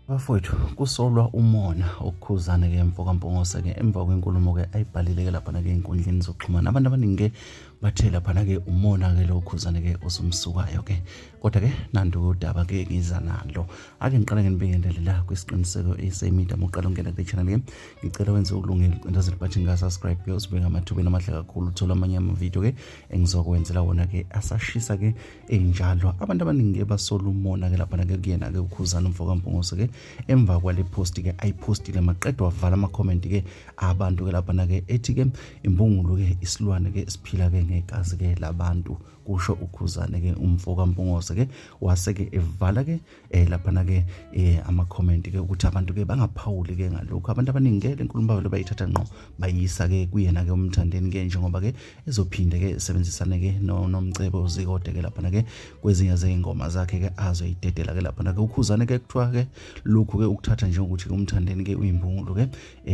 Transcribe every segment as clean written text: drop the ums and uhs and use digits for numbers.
Bafowethu kusolwa umona okukhuzane ke mfokampongose ke emva kwenkulumo ke ayibhalile ke lapha ke inkundleni zokuxhumana. Abantu abaningi ke bathe lapha ke umona ke lokhuzane ke osumsukayo ke. Kodwa ke nandu udaba ke ngiza nalo. Ake ngiqala nginibekele la kwisiqiniseko esemedia moqala ungena ku channel ke. Ngicela wenze ukulungela ucindezela button nga subscribe ke uzibeka amathubeni amahle kakhulu uthola amanye ama video ke engizokwenzela wona ke asashisa ke enjalo. Abantu abaningi basola umona ke lapha ke kuyena ke ukhuzana umfokampongose ke emva kwale post ke ayipostile maqedwa wavala ama comment ke abantu ke lapha ke ethi ke imbungulu ke isilwane ke siphila ke ngegazi ke labantu kusho ukhuzane ke umfokampongose ke wase ke evala ke lapha ke ama comment ke ukuthi abantu ke bangaphawuli ke ngalokho. Abantu abaningi ke lenkulumo babo bayithatha ngqo bayisa ke kuyena ke umthandeni ke njengoba ke ezophinde ke sebenzisana ke nomcebo uzikode ke lapha ke kwezinye zeingoma zakhe ke azoyidedela ke lapha ke ukhuzane ke kuthiwa ke lokhu ke ukuthatha njengokuthi umthandeni ke uyimbungulu ke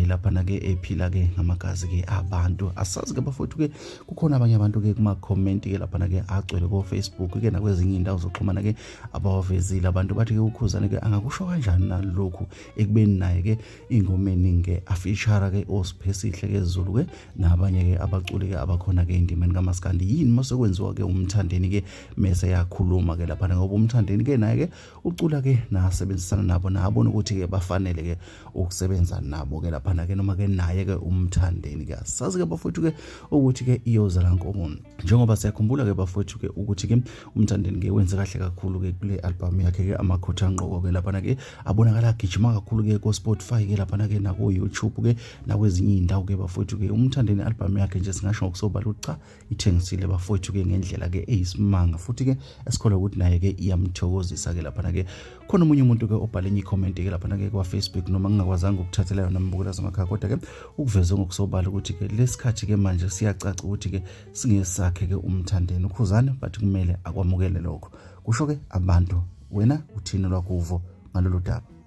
lapha ke ephila ke ngamagazi ke abantu. Asazi ke bafowethu ke kukhona abanye abantu ke kuma comment ke lapha ke agcwele ko Facebook ke nakwezinye indawo zokuxhumana ke abawavezile abantu bathi ke ukhuzane ke angakusho kanjani nalokhu ekubeni naye ke ingomeni ke afeature ke osiphesihle ke Zulu ke nabanye ke abaculi ke abakhona ke indimeni kaMaskandi. Yini masekwenziwa ke umthandeni ke mase yakhuluma ke lapha ngoba umthandeni ke naye ke ucula ke nasebenzisana nabo nabona ukuthi ke bafanele ke ukusebenza nabo ke lapha ke noma ke naye ke umthandeni ke. Sazi ke bafowethu ke ukuthi ke iyoza lankomo njengoba siyakhumbula ke bafowethu ke ukuthi ke umthandeni ke wenze kahle kakhulu ke kule album yakhe ke amakhotha ngqoko ke lapha ke abonakala gijima kakhulu ke ko Spotify ke lapha ke na ku YouTube ke nakwezinye indawo ke bafowethu ke umthandeni album yakhe nje singasho ngokusobala ucha ithengisile bafowethu ke ngendlela ke eyisimanga futhi ke esikhola ukuthi naye ke iyamthokozisa ke lapha ke khona umunye umuntu ke obhale enye comment ke lapha ke kwa Facebook noma ngingakwazanga ukuthathela yona mbukela zamakhaya kodwa ke ukuveza ngokusobala ukuthi ke lesikhathi ke manje siyacaca ukuthi ke singesakhe ke umthandeni ukhuzane bathi kumele akwamukele lokho kusho ke abantu wena uthini lwakuvo ngalolu daba.